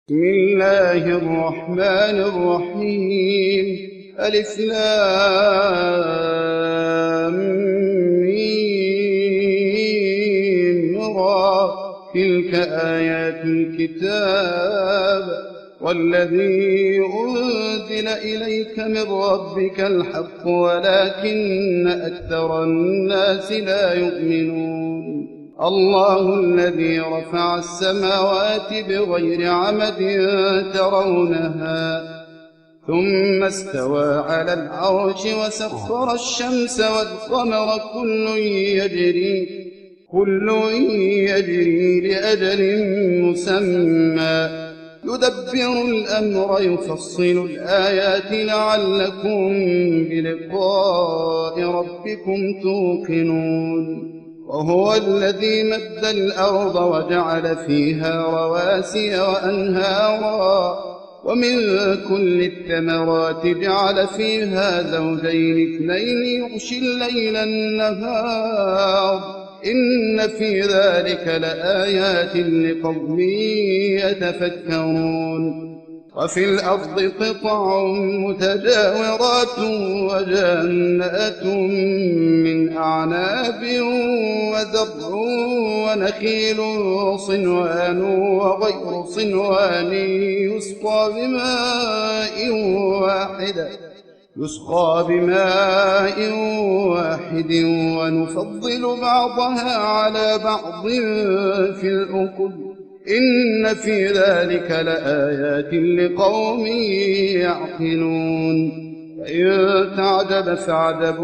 بسم الله الرحمن الرحيم. ألف لام ميم را. تلك آيات الكتاب والذي أنزل إليك من ربك الحق ولكن أكثر الناس لا يؤمنون. الله الذي رفع السماوات بغير عمد ترونها ثم استوى على العرش وسخر الشمس والقمر كل يجري لأجل مسمى يدبر الأمر يفصل الآيات لعلكم بلقاء ربكم توقنون. وهو الذي مد الأرض وجعل فيها رواسي وأنهارا ومن كل الثمرات جعل فيها زوجين اثنين يغشي الليل النهار إن في ذلك لآيات لقوم يتفكرون. وفي الأرض قطع متجاورات وجنات من أعناب وزرع ونخيل صنوان وغير صنوان يسقى بماء واحد ونفضل بعضها على بعض في الأكل إن في ذلك لآيات لقوم يعقلون. فإن تعجب فاعجب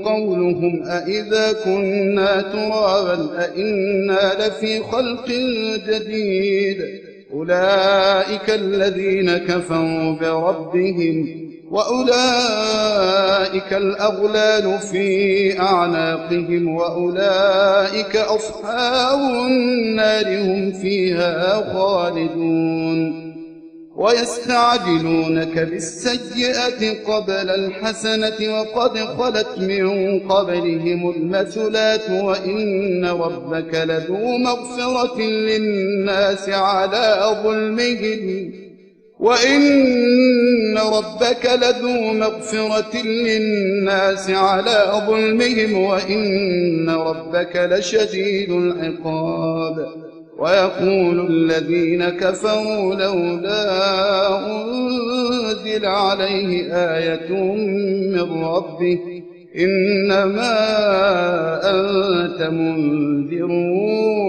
قولهم أإذا كنا ترابا أإنا لفي خلق جديد أولئك الذين كفروا بربهم وأولئك الأغلال في أعناقهم وأولئك أصحاب النار هم فيها خالدون. ويستعجلونك بالسيئة قبل الحسنة وقد خلت من قبلهم المثلات وإن ربك لذو مغفرة للناس على ظلمهم وإن ربك لشديد العقاب. ويقول الذين كفروا لولا أنزل عليه آية من ربه إنما أنت منذر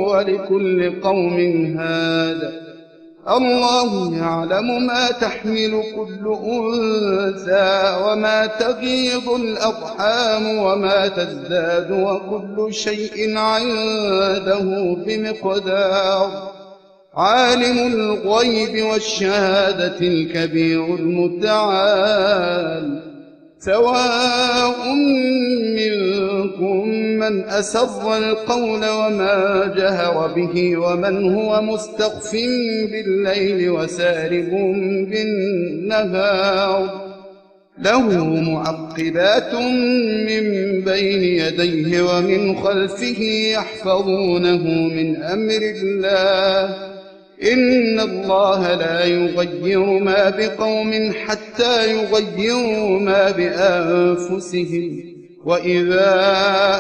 ولكل قوم هاد. الله يعلم ما تحمل كل أنثى وما تغيض الأرحام وما تزداد وكل شيء عنده بمقدار. عالم الغيب والشهادة الكبير المتعال. سواء منكم من أسر القول وما جهر به ومن هو مستخف بالليل وسارب بالنهار له معقبات من بين يديه ومن خلفه يحفظونه من أمر الله إن الله لا يغير ما بقوم حتى يغيروا ما بأنفسهم وإذا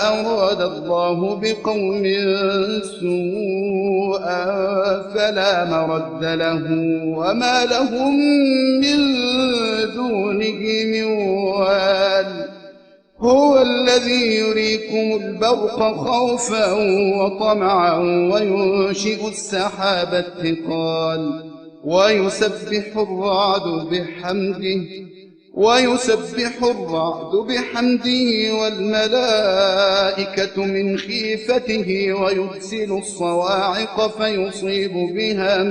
أراد الله بقوم سوءا فلا مرد له وما لهم من دونه من وال. هو الذي يريكم البرق خوفا وطمعا وينشئ السحاب الثقال ويسبح الرعد بحمده والملائكة من خيفته ويرسل الصواعق فيصيب بها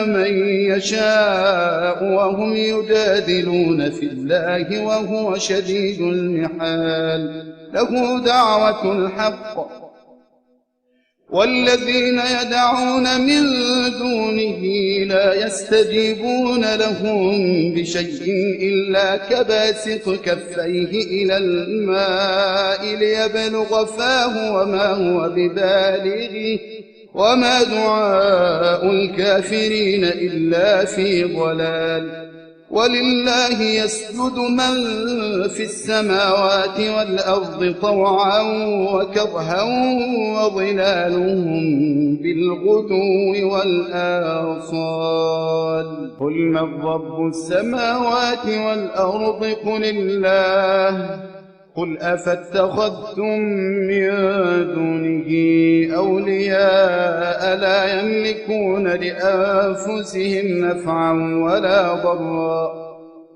من يشاء وهم يجادلون في الله وهو شديد المحال. له دعوة الحق والذين يدعون من دونه لا يستجيبون لهم بشيء إلا كباسط كفيه إلى الماء ليبلغ فاه وما هو ببالغه وما دعاء الكافرين إلا في ضلال. ولله يسجد من في السماوات والأرض طوعا وكرها وظلالهم بالغدو والآصال. قل من رب السماوات والأرض قل الله. قل أفاتخذتم من دونه أولياء لا يملكون لأنفسهم نفعا ولا ضرا.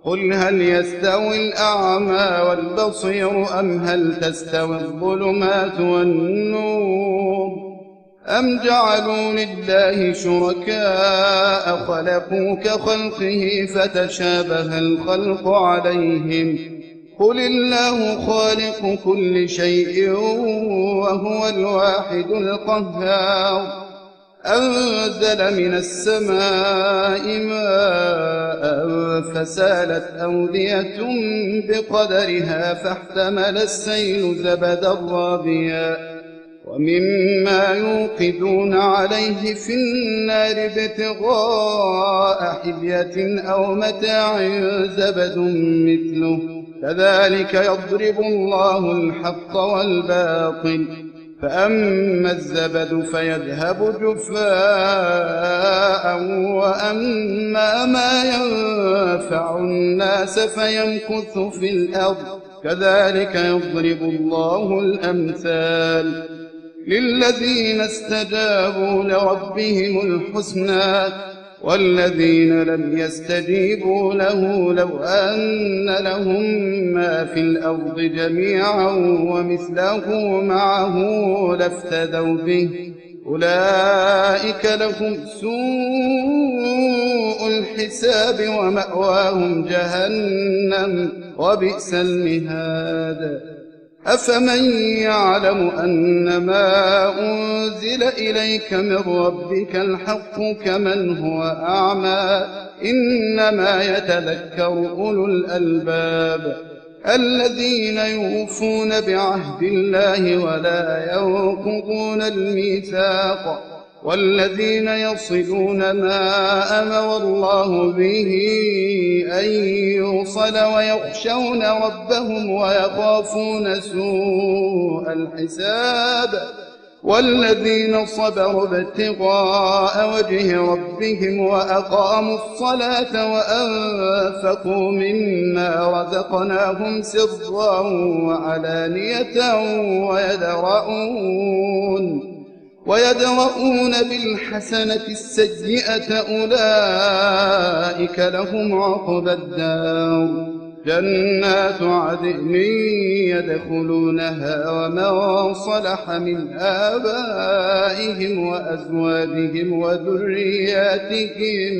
قل هل يستوي الأعمى والبصير أم هل تستوي الظلمات والنور أم جعلوا لله شركاء خلقوا كخلقه فتشابه الخلق عليهم. قل الله خالق كل شيء وهو الواحد القهار. أنزل من السماء ماء فسالت أودية بقدرها فاحتمل السيل زبدا رابيا ومما يوقدون عليه في النار ابتغاء حلية أو متاع زبد مثله كذلك يضرب الله الحق والباطل. فأما الزبد فيذهب جفاء وأما ما ينفع الناس فيمكث في الأرض كذلك يضرب الله الأمثال. للذين استجابوا لربهم الحسنى والذين لم يستجيبوا له لو أن لهم ما في الأرض جميعا ومثله معه لافتدوا به أولئك لهم سوء الحساب ومأواهم جهنم وبئس المهاد. أفمن يعلم أنما أنزل إليك من ربك الحق كمن هو أعمى إنما يتذكر أولو الألباب الذين يوفون بعهد الله ولا ينقضون الميثاق والذين يصلون ما أمر الله به أن يوصل ويخشون ربهم ويخافون سوء الحساب والذين صبروا ابتغاء وجه ربهم وأقاموا الصلاة وأنفقوا مما رزقناهم سرا وعلانية ويدرؤون بالحسنة السيئة أولئك لهم عقبى الدار جنات عدن يدخلونها ومن صلح من آبائهم وأزواجهم وذرياتهم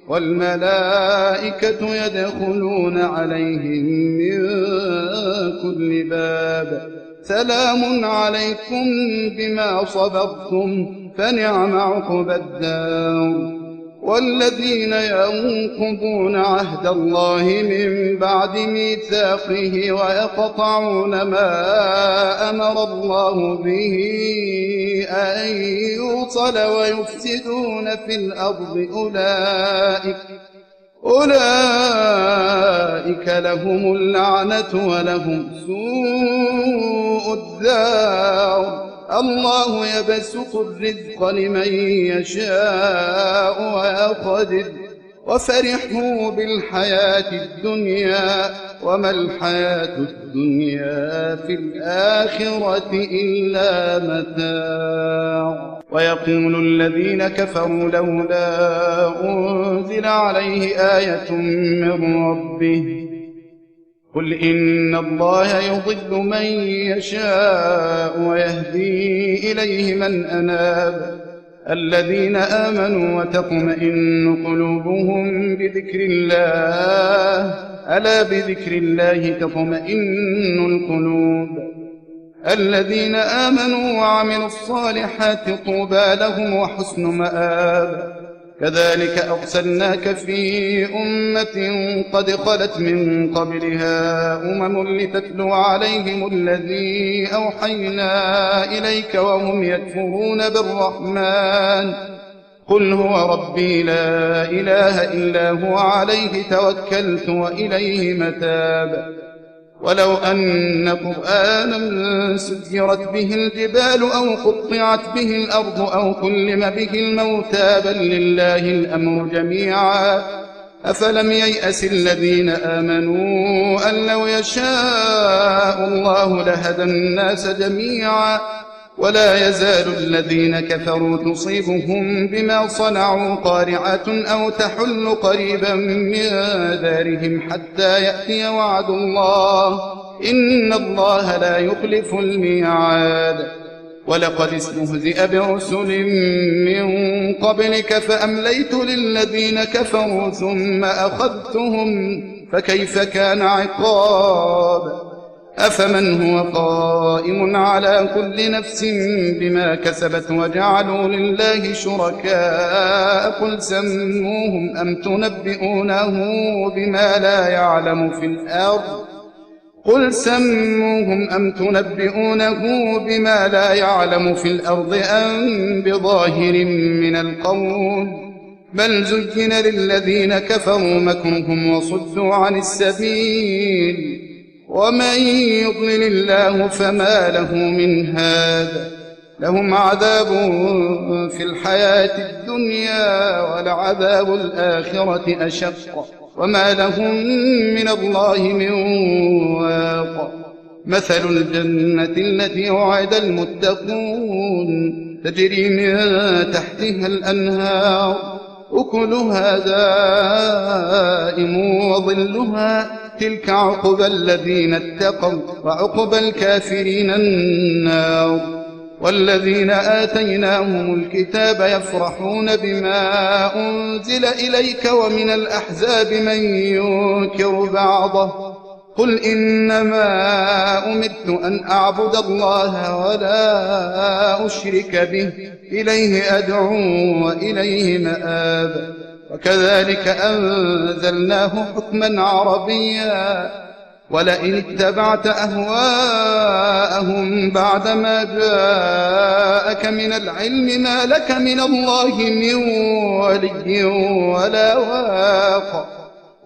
والملائكة يدخلون عليهم من كل باب سلام عليكم بما صبرتم فنعم عقبى الدار. والذين ينقضون عهد الله من بعد ميثاقه ويقطعون ما أمر الله به أن يوصل ويفسدون في الأرض أولئك لهم اللعنة ولهم سوء الدار. الله يبسط الرزق لمن يشاء ويقدر وفرحوا بالحياة الدنيا وما الحياة الدنيا في الآخرة إلا متاع. ويقول الذين كفروا لولا أنزل عليه آية من ربه قل إن الله يضل من يشاء ويهدي إليه من أناب الذين آمنوا وتطمئن قلوبهم بذكر الله ألا بذكر الله تطمئن القلوب الذين آمنوا وعملوا الصالحات طوبى لهم وحسن مآب. كذلك أرسلناك في أمة قد خلت من قبلها لتتلو عليهم الذي أوحينا إليك وهم يكفرون بالرحمن. قل هو ربي لا إله إلا هو عليه توكلت وإليه متاب. ولو أن قرآنا سيرت به الجبال أو قطعت به الأرض أو كلم به الموتى بل لله الأمر جميعا. أفلم ييأس الذين آمنوا أن لو يشاء الله لهدى الناس جميعا. ولا يزال الذين كفروا تصيبهم بما صنعوا قارعة أو تحل قريبا من دارهم حتى يأتي وعد الله إن الله لا يخلف الميعاد. ولقد استهزئ برسل من قبلك فأمليت للذين كفروا ثم أخذتهم فكيف كان عقاب. أفمن هو قائم على كل نفس بما كسبت وجعلوا لله شركاء قل سموهم أم تنبئونه بما لا يعلم في الأرض أم بظاهر من القول بل زين للذين كفروا مكرهم وصدوا عن السبيل ومن يضلل الله فما له من هاد. لهم عذاب في الحياة الدنيا ولعذاب الآخرة أشق وما لهم من الله من واق. مثل الجنة التي وعد المتقون تجري من تحتها الأنهار أكلها دائم وظلها تلك عقبى الذين اتقوا وعقبى الكافرين النار. والذين آتيناهم الكتاب يفرحون بما أنزل إليك ومن الأحزاب من ينكر بعضه قل إنما أمرت أن أعبد الله ولا أشرك به إليه أدعو وإليه مآب. وكذلك أنزلناه حكما عربيا ولئن اتبعت أهواءهم بعدما جاءك من العلم ما لك من الله من ولي ولا واق.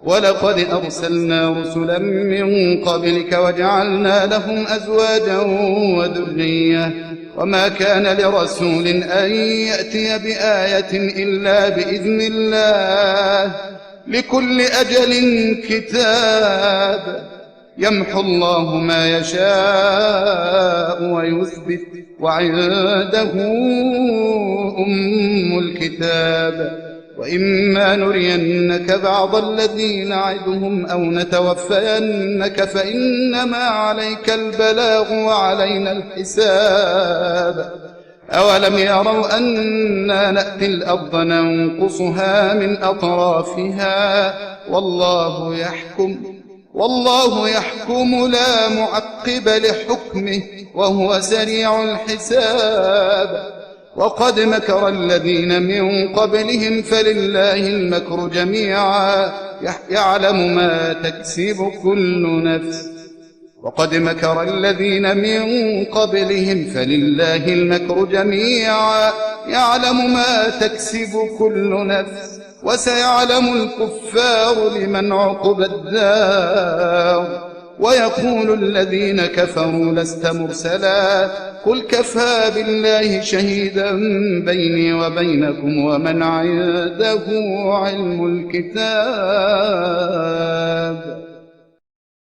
ولقد أرسلنا رسلا من قبلك وجعلنا لهم أزواجا وذرية وما كان لرسول أن يأتي بآية إلا بإذن الله لكل أجل كتاب. يمحو الله ما يشاء ويثبت وعنده أم الكتاب. وإما نرينك بعض الذي نعدهم أو نتوفينك فإنما عليك البلاغ وعلينا الحساب. أولم يروا أنا نأتي الأرض ننقصها من أطرافها والله يحكم لا معقب لحكمه وهو سريع الحساب. وقد مكر الذين من قبلهم فلله المكر جميعا يعلم ما تكسب كل نفس. وقد مكر الذين من قبلهم فلله المكر جميعا يعلم ما تكسب كل نفس وسيعلم الكفار لمن عقبى الدار. ويقول الذين كفروا لست مرسلا قل كفى بالله شهيدا بيني وبينكم ومن عنده علم الكتاب.